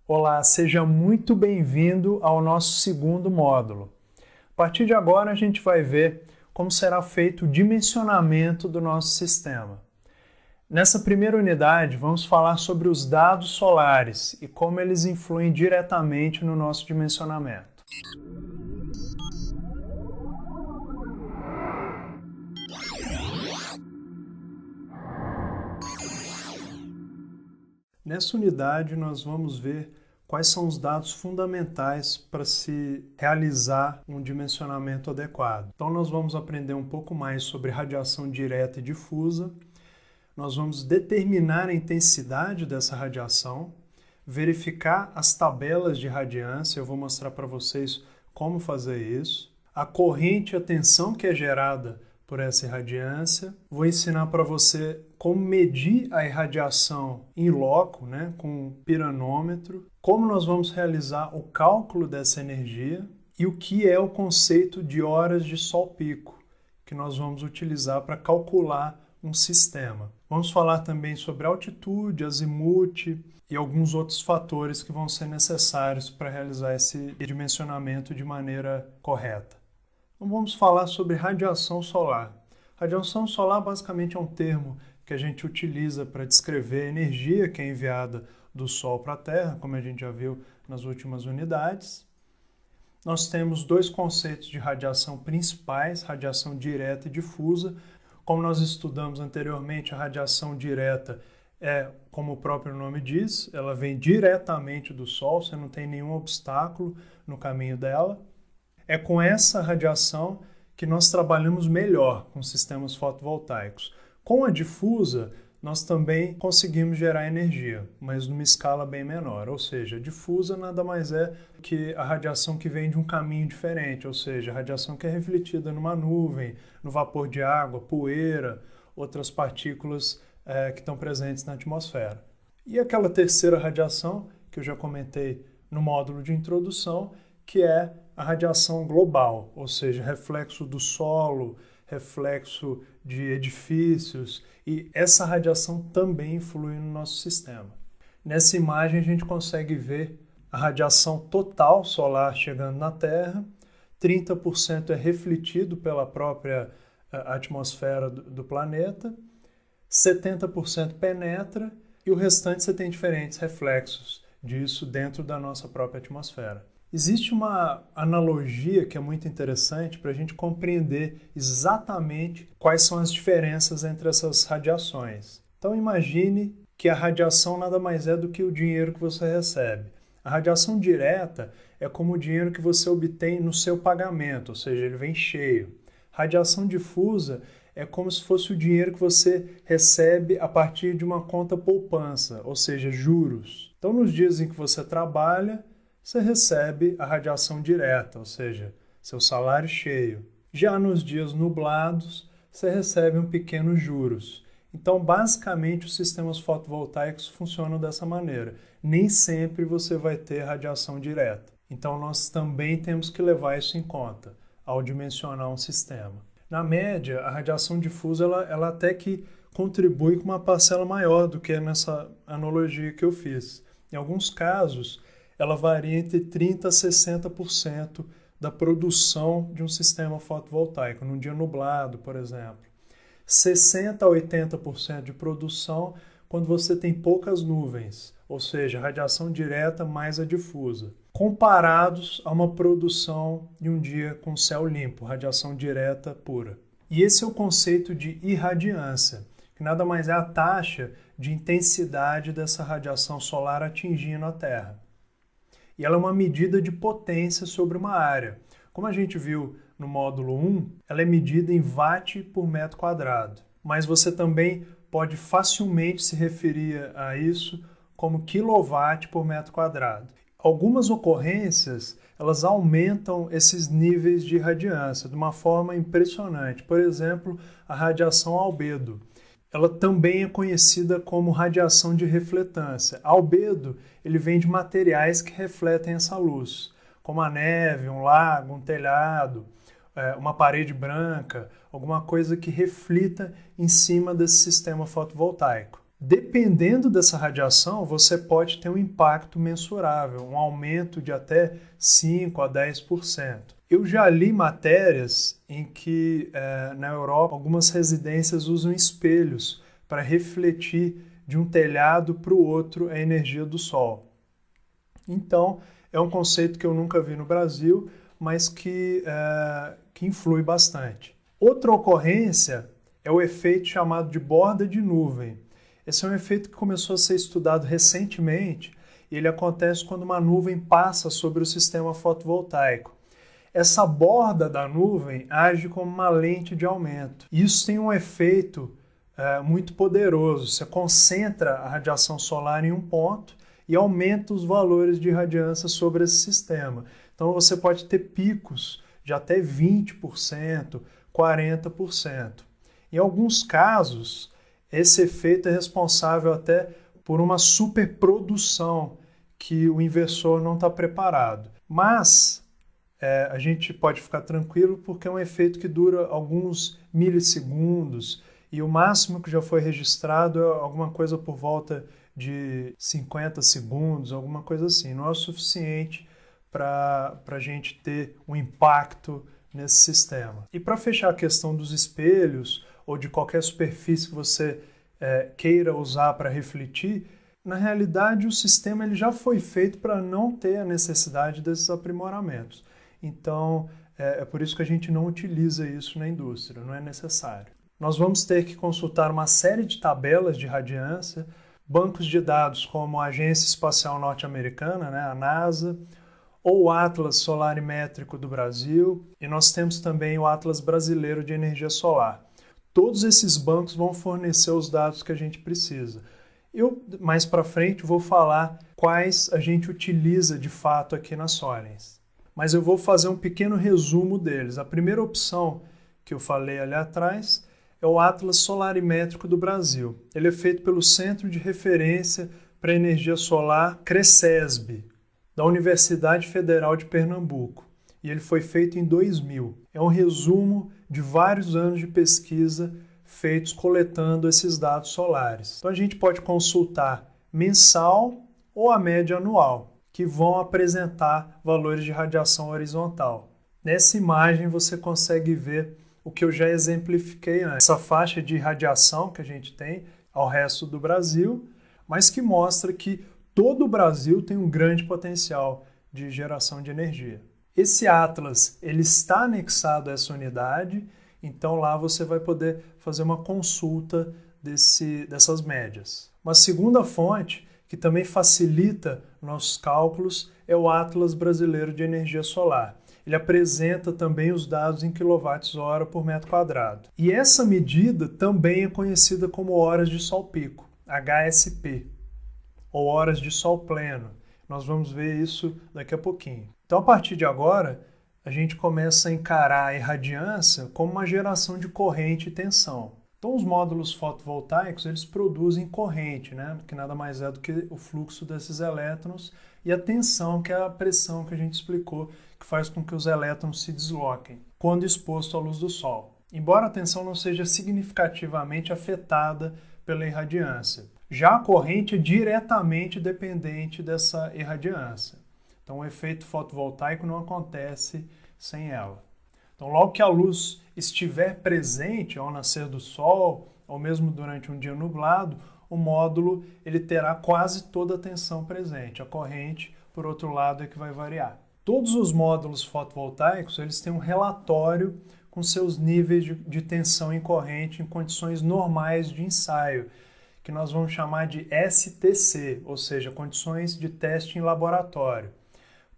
Olá, seja muito bem-vindo ao nosso segundo módulo. A partir de agora a gente vai ver como será feito o dimensionamento do nosso sistema. Nessa primeira unidade vamos falar sobre os dados solares e como eles influem diretamente no nosso dimensionamento. Nessa unidade, nós vamos ver quais são os dados fundamentais para se realizar um dimensionamento adequado. Então, nós vamos aprender um pouco mais sobre radiação direta e difusa, nós vamos determinar a intensidade dessa radiação, verificar as tabelas de radiância, eu vou mostrar para vocês como fazer isso, a corrente e a tensão que é gerada por essa irradiância. Vou ensinar para você como medir a irradiação in loco, com piranômetro, como nós vamos realizar o cálculo dessa energia e o que é o conceito de horas de sol pico, que nós vamos utilizar para calcular um sistema. Vamos falar também sobre altitude, azimuth e alguns outros fatores que vão ser necessários para realizar esse dimensionamento de maneira correta. Então vamos falar sobre radiação solar. Radiação solar basicamente é um termo que a gente utiliza para descrever a energia que é enviada do Sol para a Terra, como a gente já viu nas últimas unidades. Nós temos dois conceitos de radiação principais, radiação direta e difusa. Como nós estudamos anteriormente, a radiação direta é, como o próprio nome diz, ela vem diretamente do Sol, você não tem nenhum obstáculo no caminho dela. É com essa radiação que nós trabalhamos melhor com sistemas fotovoltaicos. Com a difusa, nós também conseguimos gerar energia, mas numa escala bem menor. Ou seja, a difusa nada mais é que a radiação que vem de um caminho diferente, ou seja, a radiação que é refletida numa nuvem, no vapor de água, poeira, outras partículas que estão presentes na atmosfera. E aquela terceira radiação, que eu já comentei no módulo de introdução, que é a radiação global, ou seja, reflexo do solo, reflexo de edifícios, e essa radiação também influi no nosso sistema. Nessa imagem a gente consegue ver a radiação total solar chegando na Terra, 30% é refletido pela própria atmosfera do planeta, 70% penetra e o restante você tem diferentes reflexos disso dentro da nossa própria atmosfera. Existe uma analogia que é muito interessante para a gente compreender exatamente quais são as diferenças entre essas radiações. Então imagine que a radiação nada mais é do que o dinheiro que você recebe. A radiação direta é como o dinheiro que você obtém no seu pagamento, ou seja, ele vem cheio. Radiação difusa é como se fosse o dinheiro que você recebe a partir de uma conta poupança, ou seja, juros. Então nos dias em que você trabalha, você recebe a radiação direta, ou seja, seu salário cheio. Já nos dias nublados, você recebe um pequeno juros. Então, basicamente, os sistemas fotovoltaicos funcionam dessa maneira. Nem sempre você vai ter radiação direta. Então, nós também temos que levar isso em conta ao dimensionar um sistema. Na média, a radiação difusa ela até que contribui com uma parcela maior do que nessa analogia que eu fiz. Em alguns casos, ela varia entre 30% a 60% da produção de um sistema fotovoltaico, num dia nublado, por exemplo. 60% a 80% de produção quando você tem poucas nuvens, ou seja, radiação direta mais a difusa, comparados a uma produção de um dia com céu limpo, radiação direta pura. E esse é o conceito de irradiância, que nada mais é a taxa de intensidade dessa radiação solar atingindo a Terra. E ela é uma medida de potência sobre uma área. Como a gente viu no módulo 1, ela é medida em watt por metro quadrado. Mas você também pode facilmente se referir a isso como quilowatt por metro quadrado. Algumas ocorrências, elas aumentam esses níveis de radiância de uma forma impressionante. Por exemplo, a radiação albedo. Ela também é conhecida como radiação de refletância. Albedo, ele vem de materiais que refletem essa luz, como a neve, um lago, um telhado, uma parede branca, alguma coisa que reflita em cima desse sistema fotovoltaico. Dependendo dessa radiação, você pode ter um impacto mensurável, um aumento de até 5 a 10%. Eu já li matérias em que, na Europa, algumas residências usam espelhos para refletir de um telhado para o outro a energia do sol. Então, é um conceito que eu nunca vi no Brasil, mas que influi bastante. Outra ocorrência é o efeito chamado de borda de nuvem. Esse é um efeito que começou a ser estudado recentemente e ele acontece quando uma nuvem passa sobre o sistema fotovoltaico. Essa borda da nuvem age como uma lente de aumento. Isso tem um efeito muito poderoso. Você concentra a radiação solar em um ponto e aumenta os valores de radiância sobre esse sistema. Então você pode ter picos de até 20%, 40%. Em alguns casos, esse efeito é responsável até por uma superprodução que o inversor não está preparado. Mas a gente pode ficar tranquilo porque é um efeito que dura alguns milissegundos e o máximo que já foi registrado é alguma coisa por volta de 50 segundos, alguma coisa assim. Não é o suficiente para a gente ter um impacto nesse sistema. E para fechar a questão dos espelhos ou de qualquer superfície que você queira usar para refletir, na realidade o sistema ele já foi feito para não ter a necessidade desses aprimoramentos. Então, é por isso que a gente não utiliza isso na indústria, não é necessário. Nós vamos ter que consultar uma série de tabelas de radiância, bancos de dados como a Agência Espacial Norte-Americana, a NASA, ou o Atlas Solarimétrico do Brasil, e nós temos também o Atlas Brasileiro de Energia Solar. Todos esses bancos vão fornecer os dados que a gente precisa. Eu, mais para frente, vou falar quais a gente utiliza de fato aqui na Solens. Mas eu vou fazer um pequeno resumo deles. A primeira opção que eu falei ali atrás é o Atlas Solarimétrico do Brasil. Ele é feito pelo Centro de Referência para Energia Solar CRECESB, da Universidade Federal de Pernambuco. E ele foi feito em 2000. É um resumo de vários anos de pesquisa feitos coletando esses dados solares. Então a gente pode consultar mensal ou a média anual, que vão apresentar valores de radiação horizontal. Nessa imagem você consegue ver o que eu já exemplifiquei antes. Essa faixa de radiação que a gente tem ao resto do Brasil, mas que mostra que todo o Brasil tem um grande potencial de geração de energia. Esse atlas ele está anexado a essa unidade, então lá você vai poder fazer uma consulta dessas médias. Uma segunda fonte que também facilita nossos cálculos é o Atlas Brasileiro de Energia Solar. Ele apresenta também os dados em kWh por metro quadrado. E essa medida também é conhecida como horas de sol pico, HSP, ou horas de sol pleno. Nós vamos ver isso daqui a pouquinho. Então, a partir de agora, a gente começa a encarar a irradiância como uma geração de corrente e tensão. Então, os módulos fotovoltaicos, eles produzem corrente, que nada mais é do que o fluxo desses elétrons, e a tensão, que é a pressão que a gente explicou, que faz com que os elétrons se desloquem quando exposto à luz do Sol. Embora a tensão não seja significativamente afetada pela irradiância. Já a corrente é diretamente dependente dessa irradiância. Então, o efeito fotovoltaico não acontece sem ela. Então, logo que a luz estiver presente ao nascer do Sol, ou mesmo durante um dia nublado, o módulo ele terá quase toda a tensão presente. A corrente, por outro lado, é que vai variar. Todos os módulos fotovoltaicos eles têm um relatório com seus níveis de tensão em corrente em condições normais de ensaio, que nós vamos chamar de STC, ou seja, condições de teste em laboratório.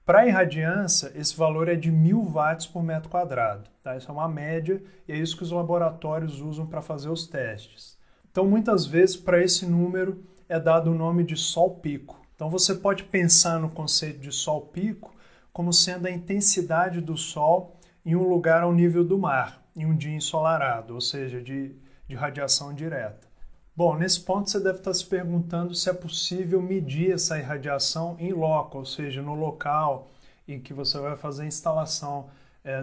Para a irradiância, esse valor é de 1000 watts por metro quadrado. Tá? Isso é uma média e é isso que os laboratórios usam para fazer os testes. Então, muitas vezes, para esse número é dado o nome de sol pico. Então, você pode pensar no conceito de sol pico como sendo a intensidade do Sol em um lugar ao nível do mar, em um dia ensolarado, ou seja, de radiação direta. Bom, nesse ponto você deve estar se perguntando se é possível medir essa irradiação em loco, ou seja, no local em que você vai fazer a instalação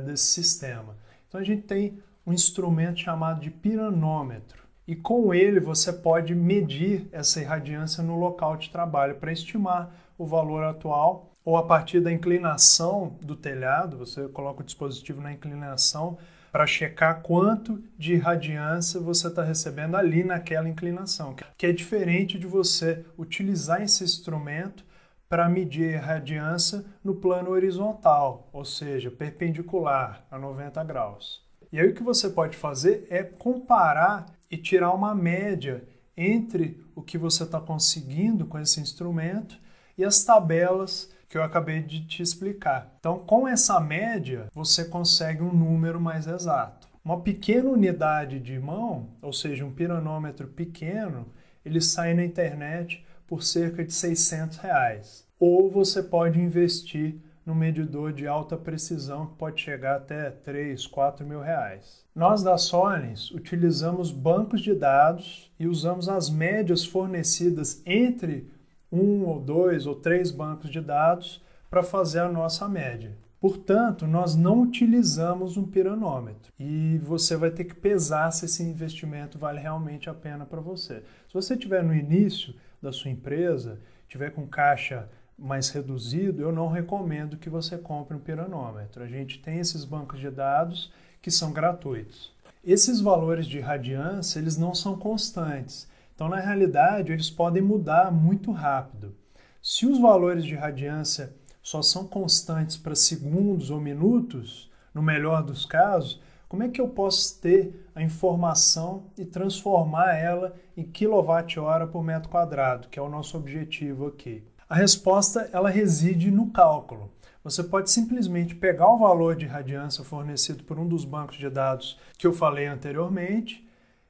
desse sistema. Então a gente tem um instrumento chamado de piranômetro. e com ele você pode medir essa irradiância no local de trabalho para estimar o valor atual, ou a partir da inclinação do telhado, você coloca o dispositivo na inclinação para checar quanto de irradiância você está recebendo ali naquela inclinação, que é diferente de você utilizar esse instrumento para medir a irradiância no plano horizontal, ou seja, perpendicular a 90 graus. E aí o que você pode fazer é comparar e tirar uma média entre o que você está conseguindo com esse instrumento e as tabelas que eu acabei de te explicar. Então, com essa média, você consegue um número mais exato. Uma pequena unidade de mão, ou seja, um piranômetro pequeno, ele sai na internet por cerca de R$600. Ou você pode investir no medidor de alta precisão, que pode chegar até R$3.000, R$4.000. Nós da Solens utilizamos bancos de dados e usamos as médias fornecidas entre 1 ou 2 ou 3 bancos de dados para fazer a nossa média. Portanto, nós não utilizamos um piranômetro e você vai ter que pesar se esse investimento vale realmente a pena para você. Se você estiver no início da sua empresa, estiver com caixa mais reduzido, eu não recomendo que você compre um piranômetro. A gente tem esses bancos de dados que são gratuitos. Esses valores de irradiância, eles não são constantes. Então, na realidade, eles podem mudar muito rápido. Se os valores de irradiância só são constantes para segundos ou minutos, no melhor dos casos, como é que eu posso ter a informação e transformar ela em quilowatt-hora por metro quadrado, que é o nosso objetivo aqui? A resposta ela reside no cálculo. Você pode simplesmente pegar o valor de irradiância fornecido por um dos bancos de dados que eu falei anteriormente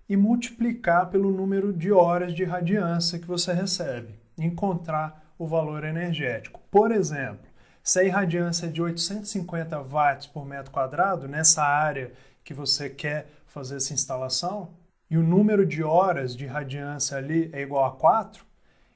e multiplicar pelo número de horas de irradiância que você recebe e encontrar o valor energético. Por exemplo, se a irradiância é de 850 watts por metro quadrado, nessa área que você quer fazer essa instalação, e o número de horas de irradiância ali é igual a 4,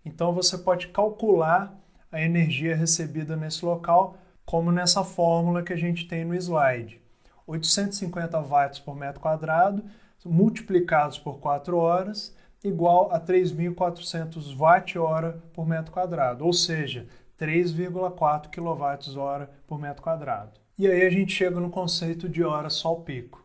então você pode calcular a energia recebida nesse local, como nessa fórmula que a gente tem no slide. 850 watts por metro quadrado multiplicados por 4 horas igual a 3.400 watt-hora por metro quadrado, ou seja, 3,4 kWh por metro quadrado. E aí a gente chega no conceito de hora sol pico.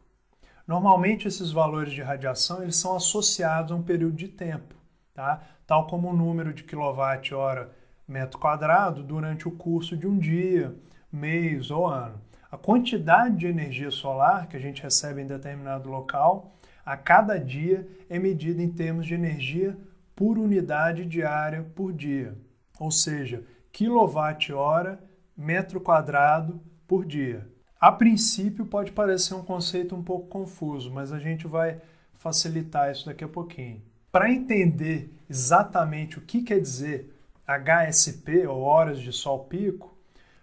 Normalmente esses valores de radiação eles são associados a um período de tempo, tá? Tal como o número de quilowatt-hora metro quadrado durante o curso de um dia, mês ou ano. A quantidade de energia solar que a gente recebe em determinado local a cada dia é medida em termos de energia por unidade diária por dia, ou seja, quilowatt-hora metro quadrado por dia. A princípio pode parecer um conceito um pouco confuso, mas a gente vai facilitar isso daqui a pouquinho. Para entender exatamente o que quer dizer HSP, ou horas de sol pico,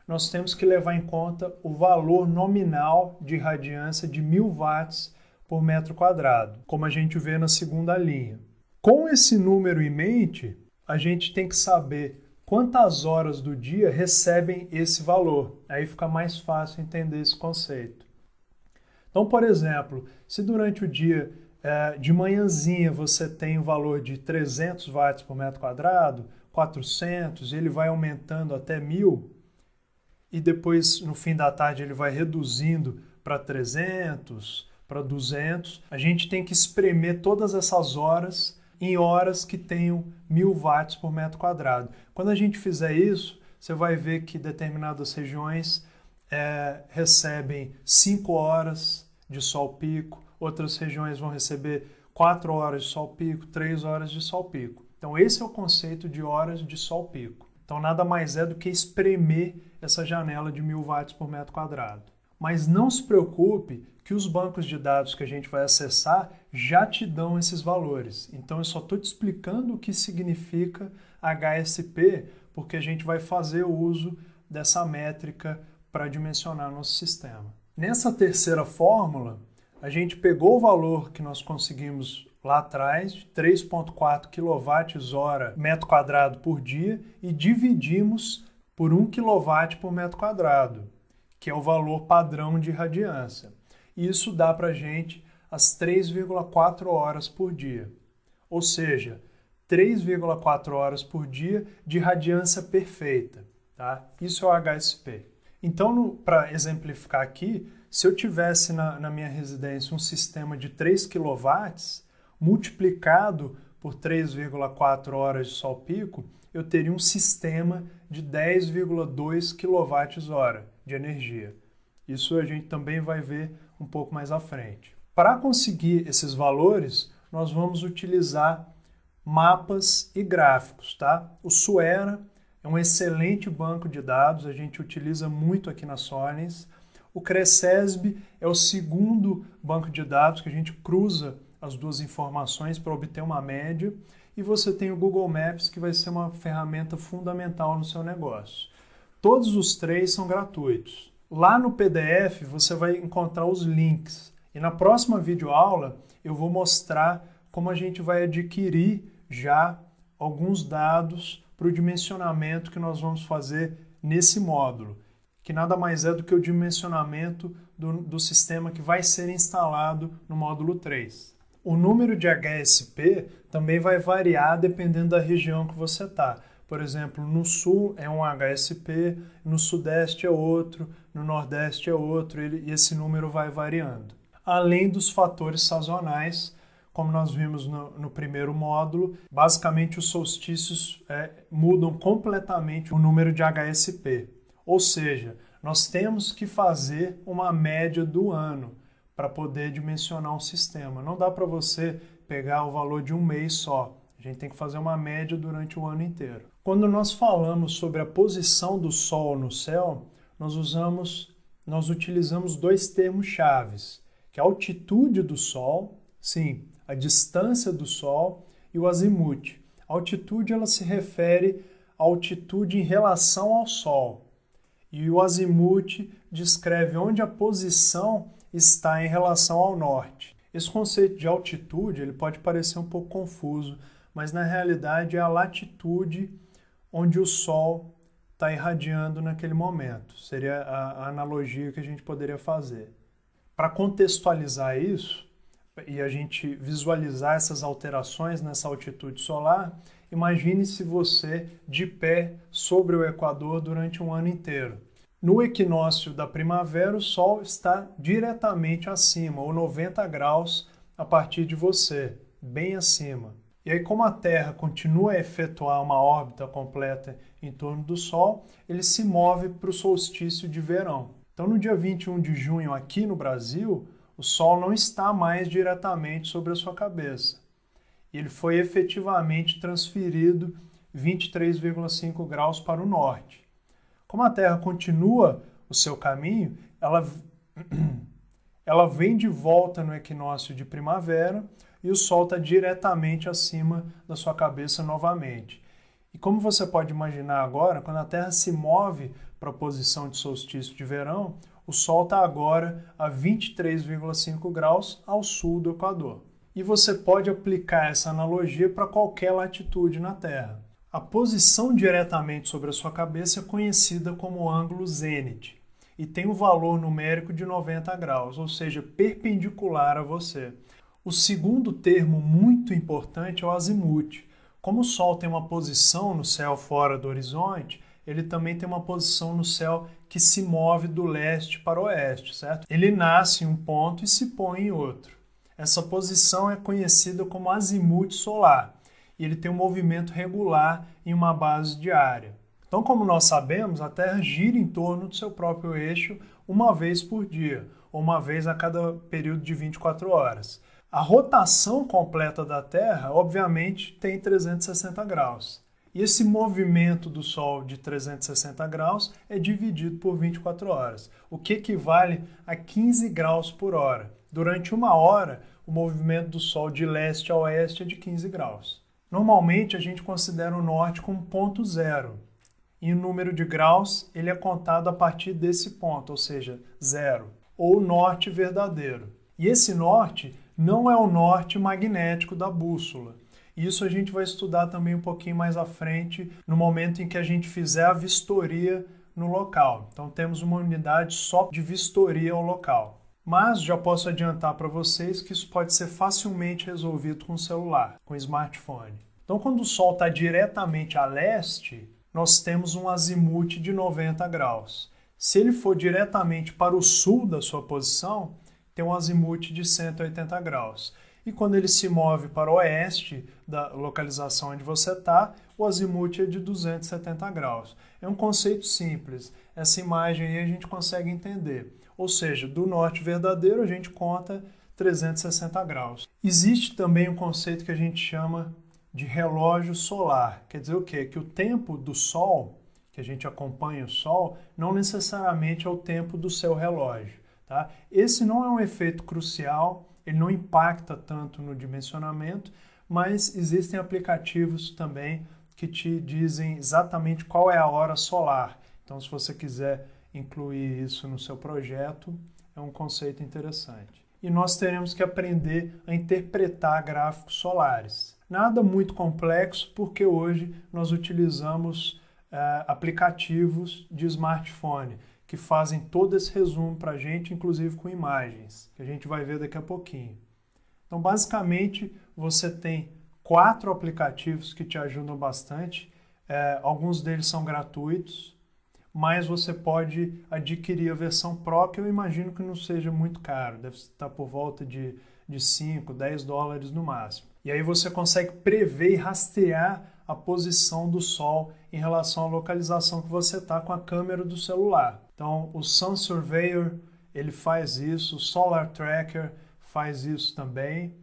nós temos que levar em conta o valor nominal de irradiância de 1000 watts por metro quadrado, como a gente vê na segunda linha. Com esse número em mente, a gente tem que saber quantas horas do dia recebem esse valor. Aí fica mais fácil entender esse conceito. Então, por exemplo, se durante o dia de manhãzinha você tem o valor de 300 watts por metro quadrado, 400, ele vai aumentando até 1000, e depois no fim da tarde ele vai reduzindo para 300, para 200, a gente tem que espremer todas essas horas em horas que tenham 1000 watts por metro quadrado. Quando a gente fizer isso, você vai ver que determinadas regiões recebem 5 horas de sol pico, outras regiões vão receber 4 horas de sol pico, 3 horas de sol pico. Então esse é o conceito de horas de sol pico. Então nada mais é do que espremer essa janela de 1000 watts por metro quadrado. Mas não se preocupe que os bancos de dados que a gente vai acessar já te dão esses valores. Então eu só estou te explicando o que significa HSP, porque a gente vai fazer uso dessa métrica para dimensionar nosso sistema. Nessa terceira fórmula, a gente pegou o valor que nós conseguimos lá atrás, de 3,4 kWh metro quadrado por dia, e dividimos por 1 kW por metro quadrado, que é o valor padrão de irradiância. Isso dá para a gente as 3,4 horas por dia. Ou seja, 3,4 horas por dia de radiância perfeita. Tá? Isso é o HSP. Então, para exemplificar aqui, se eu tivesse na minha residência um sistema de 3 kW, multiplicado por 3,4 horas de sol pico, eu teria um sistema de 10,2 kWh de energia. Isso a gente também vai ver um pouco mais à frente. Para conseguir esses valores, nós vamos utilizar mapas e gráficos. Tá? O SUERA é um excelente banco de dados, a gente utiliza muito aqui na Solens. O Cresesb é o segundo banco de dados que a gente cruza as duas informações para obter uma média. E você tem o Google Maps, que vai ser uma ferramenta fundamental no seu negócio. Todos os três são gratuitos. Lá no PDF você vai encontrar os links. E na próxima videoaula eu vou mostrar como a gente vai adquirir já alguns dados para o dimensionamento que nós vamos fazer nesse módulo, que nada mais é do que o dimensionamento do sistema que vai ser instalado no módulo 3. O número de HSP também vai variar dependendo da região que você está. Por exemplo, no sul é um HSP, no sudeste é outro, no nordeste é outro, e esse número vai variando. Além dos fatores sazonais, como nós vimos no primeiro módulo, basicamente os solstícios mudam completamente o número de HSP. Ou seja, nós temos que fazer uma média do ano para poder dimensionar um sistema. Não dá para você pegar o valor de um mês só. A gente tem que fazer uma média durante o ano inteiro. Quando nós falamos sobre a posição do Sol no céu, nós utilizamos dois termos chaves, que é a altitude do Sol, sim, a distância do Sol, e o azimuth. A altitude ela se refere à altitude em relação ao Sol. E o azimuth descreve onde a posição está em relação ao norte. Esse conceito de altitude ele pode parecer um pouco confuso, mas na realidade é a latitude onde o Sol está irradiando naquele momento. Seria a analogia que a gente poderia fazer. Para contextualizar isso e a gente visualizar essas alterações nessa altitude solar, imagine se você de pé sobre o Equador durante um ano inteiro. No equinócio da primavera, o Sol está diretamente acima, ou 90 graus a partir de você, bem acima. E aí, como a Terra continua a efetuar uma órbita completa em torno do Sol, ele se move para o solstício de verão. Então, no dia 21 de junho, aqui no Brasil, o Sol não está mais diretamente sobre a sua cabeça. Ele foi efetivamente transferido 23,5 graus para o norte. Como a Terra continua o seu caminho, ela vem de volta no equinócio de primavera e o Sol está diretamente acima da sua cabeça novamente. E como você pode imaginar agora, quando a Terra se move para a posição de solstício de verão, o Sol está agora a 23,5 graus ao sul do Equador. E você pode aplicar essa analogia para qualquer latitude na Terra. A posição diretamente sobre a sua cabeça é conhecida como ângulo zênite e tem o valor numérico de 90 graus, ou seja, perpendicular a você. O segundo termo muito importante é o azimuth. Como o Sol tem uma posição no céu fora do horizonte, ele também tem uma posição no céu que se move do leste para o oeste, certo? Ele nasce em um ponto e se põe em outro. Essa posição é conhecida como azimuth solar. E ele tem um movimento regular em uma base diária. Então, como nós sabemos, a Terra gira em torno do seu próprio eixo uma vez por dia, ou uma vez a cada período de 24 horas. A rotação completa da Terra, obviamente, tem 360 graus. E esse movimento do Sol de 360 graus é dividido por 24 horas, o que equivale a 15 graus por hora. Durante uma hora, o movimento do Sol de leste a oeste é de 15 graus. Normalmente, a gente considera o norte como ponto zero. E o número de graus ele é contado a partir desse ponto, ou seja, zero, ou norte verdadeiro. E esse norte não é o norte magnético da bússola. Isso a gente vai estudar também um pouquinho mais à frente, no momento em que a gente fizer a vistoria no local. Então, temos uma unidade só de vistoria ao local. Mas já posso adiantar para vocês que isso pode ser facilmente resolvido com o celular, com o smartphone. Então, quando o Sol está diretamente a leste, nós temos um azimuth de 90 graus. Se ele for diretamente para o sul da sua posição, tem um azimuth de 180 graus. E quando ele se move para o oeste da localização onde você está, o azimuth é de 270 graus. É um conceito simples. Essa imagem aí a gente consegue entender. Ou seja, do norte verdadeiro a gente conta 360 graus. Existe também um conceito que a gente chama de relógio solar. Quer dizer o quê? Que o tempo do Sol, que a gente acompanha o Sol, não necessariamente é o tempo do seu relógio. Tá? Esse não é um efeito crucial, ele não impacta tanto no dimensionamento, mas existem aplicativos também que te dizem exatamente qual é a hora solar. Então, se você quiser incluir isso no seu projeto, é um conceito interessante. E nós teremos que aprender a interpretar gráficos solares. Nada muito complexo, porque hoje nós utilizamos aplicativos de smartphone que fazem todo esse resumo para a gente, inclusive com imagens, que a gente vai ver daqui a pouquinho. Então, basicamente, você tem 4 aplicativos que te ajudam bastante. Alguns deles são gratuitos, mas você pode adquirir a versão Pro, que eu imagino que não seja muito caro, deve estar por volta de 5, 10 dólares no máximo. E aí você consegue prever e rastrear a posição do Sol em relação à localização que você está com a câmera do celular. Então, o Sun Surveyor, ele faz isso, o Solar Tracker faz isso também.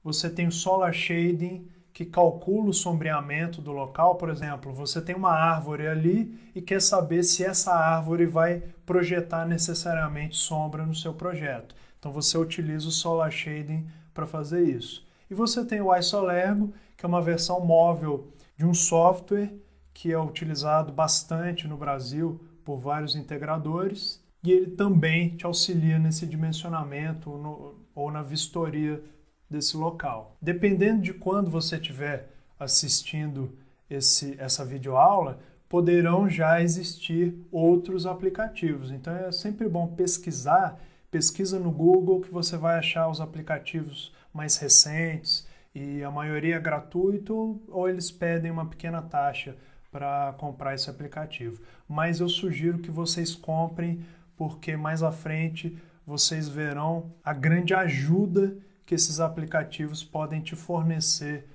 Você tem o Solar Shading, que calcula o sombreamento do local. Por exemplo, você tem uma árvore ali e quer saber se essa árvore vai projetar necessariamente sombra no seu projeto. Então você utiliza o Solar Shading para fazer isso. E você tem o Isolergo, que é uma versão móvel de um software que é utilizado bastante no Brasil por vários integradores, e ele também te auxilia nesse dimensionamento ou na vistoria desse local. Dependendo de quando você estiver assistindo essa videoaula, poderão já existir outros aplicativos. Então é sempre bom pesquisa no Google que você vai achar os aplicativos mais recentes, e a maioria é gratuito ou eles pedem uma pequena taxa para comprar esse aplicativo. Mas eu sugiro que vocês comprem, porque mais à frente vocês verão a grande ajuda que esses aplicativos podem te fornecer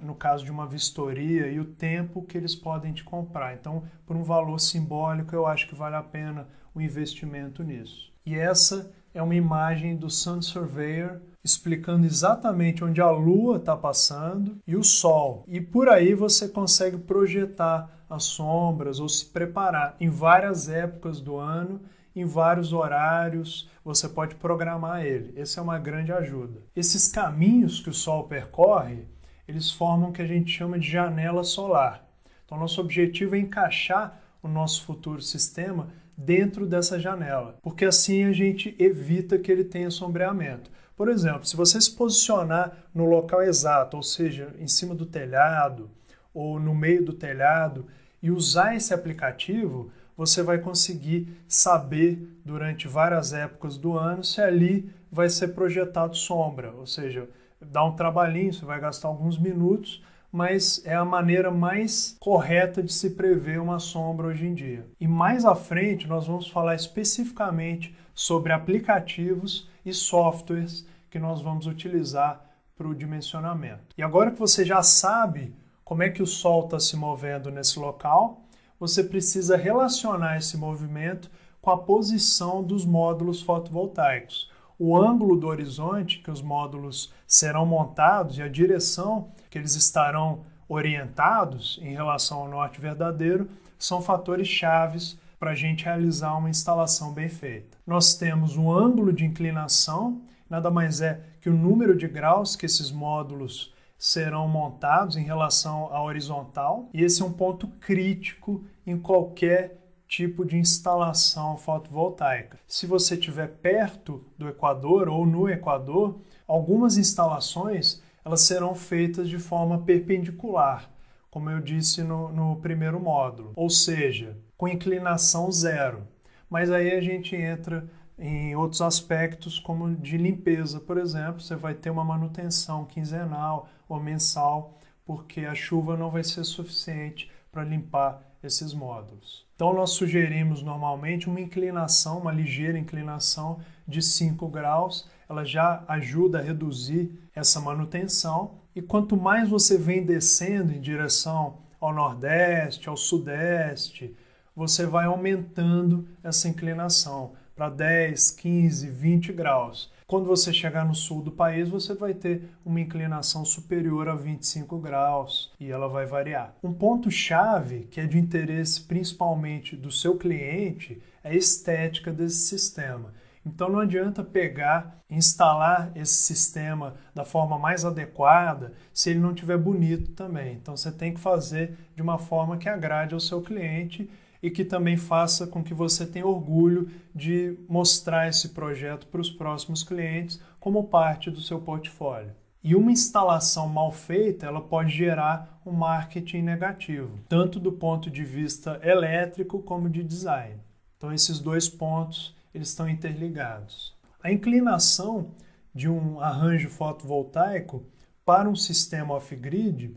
no caso de uma vistoria, e o tempo que eles podem te comprar. Então, por um valor simbólico, eu acho que vale a pena o investimento nisso. E essa é uma imagem do Sun Surveyor explicando exatamente onde a Lua está passando e o Sol. E por aí você consegue projetar as sombras ou se preparar em várias épocas do ano, em vários horários, você pode programar ele. Essa é uma grande ajuda. Esses caminhos que o Sol percorre, eles formam o que a gente chama de janela solar. Então, nosso objetivo é encaixar o nosso futuro sistema dentro dessa janela, porque assim a gente evita que ele tenha sombreamento. Por exemplo, se você se posicionar no local exato, ou seja, em cima do telhado ou no meio do telhado, e usar esse aplicativo, você vai conseguir saber durante várias épocas do ano se ali vai ser projetado sombra, ou seja, dá um trabalhinho, você vai gastar alguns minutos, mas é a maneira mais correta de se prever uma sombra hoje em dia. E mais à frente nós vamos falar especificamente sobre aplicativos e softwares que nós vamos utilizar para o dimensionamento. E agora que você já sabe como é que o Sol está se movendo nesse local, você precisa relacionar esse movimento com a posição dos módulos fotovoltaicos. O ângulo do horizonte que os módulos serão montados e a direção que eles estarão orientados em relação ao norte verdadeiro são fatores chaves para a gente realizar uma instalação bem feita. Nós temos um ângulo de inclinação, nada mais é que o número de graus que esses módulos serão montados em relação à horizontal, e esse é um ponto crítico em qualquer tipo de instalação fotovoltaica. Se você estiver perto do Equador ou no Equador, algumas instalações elas serão feitas de forma perpendicular, como eu disse no primeiro módulo, ou seja, com inclinação zero. Mas aí a gente entra em outros aspectos, como de limpeza, por exemplo, você vai ter uma manutenção quinzenal ou mensal, porque a chuva não vai ser suficiente para limpar esses módulos. Então nós sugerimos normalmente uma inclinação, uma ligeira inclinação de 5 graus, ela já ajuda a reduzir essa manutenção, e quanto mais você vem descendo em direção ao nordeste, ao sudeste, você vai aumentando essa inclinação para 10, 15, 20 graus. Quando você chegar no sul do país, você vai ter uma inclinação superior a 25 graus e ela vai variar. Um ponto-chave que é de interesse principalmente do seu cliente é a estética desse sistema. Então não adianta pegar e instalar esse sistema da forma mais adequada se ele não estiver bonito também. Então você tem que fazer de uma forma que agrade ao seu cliente e que também faça com que você tenha orgulho de mostrar esse projeto para os próximos clientes como parte do seu portfólio. E uma instalação mal feita, ela pode gerar um marketing negativo, tanto do ponto de vista elétrico como de design. Então esses dois pontos, eles estão interligados. A inclinação de um arranjo fotovoltaico para um sistema off-grid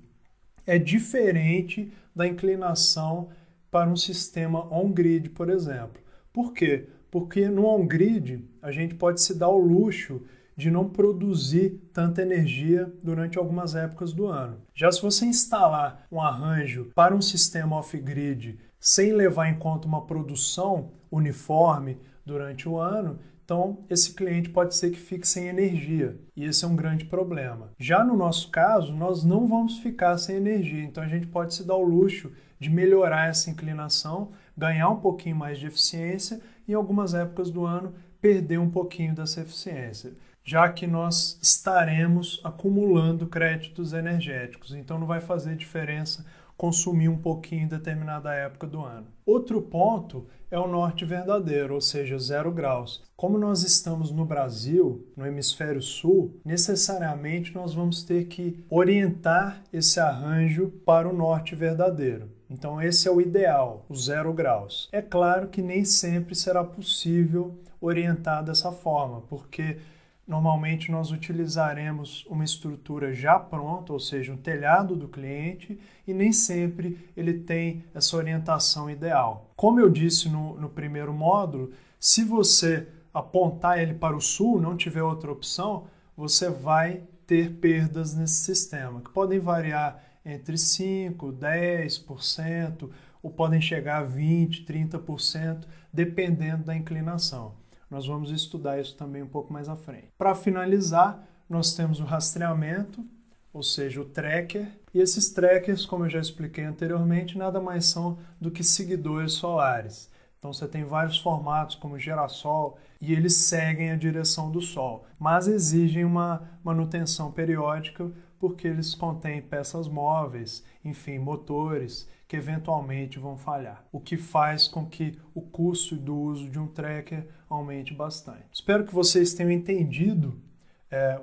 é diferente da inclinação para um sistema on-grid, por exemplo. Por quê? Porque no on-grid a gente pode se dar o luxo de não produzir tanta energia durante algumas épocas do ano. Já se você instalar um arranjo para um sistema off-grid sem levar em conta uma produção uniforme durante o ano, então esse cliente pode ser que fique sem energia, e esse é um grande problema. Já no nosso caso, nós não vamos ficar sem energia, então a gente pode se dar o luxo de melhorar essa inclinação, ganhar um pouquinho mais de eficiência e em algumas épocas do ano perder um pouquinho dessa eficiência, já que nós estaremos acumulando créditos energéticos, então não vai fazer diferença consumir um pouquinho em determinada época do ano. Outro ponto é o norte verdadeiro, ou seja, 0 graus. Como nós estamos no Brasil, no hemisfério sul, necessariamente nós vamos ter que orientar esse arranjo para o norte verdadeiro. Então esse é o ideal, o 0 graus. É claro que nem sempre será possível orientar dessa forma, porque normalmente nós utilizaremos uma estrutura já pronta, ou seja, um telhado do cliente, e nem sempre ele tem essa orientação ideal. Como eu disse no primeiro módulo, se você apontar ele para o sul, não tiver outra opção, você vai ter perdas nesse sistema, que podem variar entre 5%, 10%, ou podem chegar a 20%, 30%, dependendo da inclinação. Nós vamos estudar isso também um pouco mais à frente. Para finalizar, nós temos o rastreamento, ou seja, o tracker. E esses trackers, como eu já expliquei anteriormente, nada mais são do que seguidores solares. Então você tem vários formatos como girassol e eles seguem a direção do Sol, mas exigem uma manutenção periódica porque eles contêm peças móveis, enfim, motores que eventualmente vão falhar, o que faz com que o custo do uso de um tracker aumente bastante. Espero que vocês tenham entendido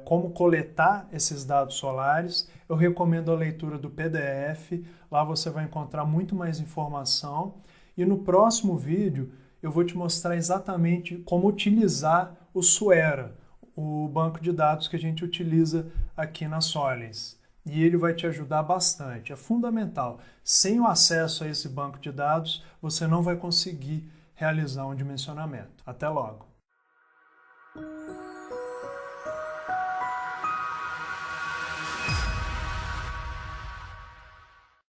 como coletar esses dados solares. Eu recomendo a leitura do PDF, lá você vai encontrar muito mais informação. E no próximo vídeo eu vou te mostrar exatamente como utilizar o Suera, o banco de dados que a gente utiliza aqui na Solens. E ele vai te ajudar bastante, é fundamental. Sem o acesso a esse banco de dados, você não vai conseguir realizar um dimensionamento. Até logo!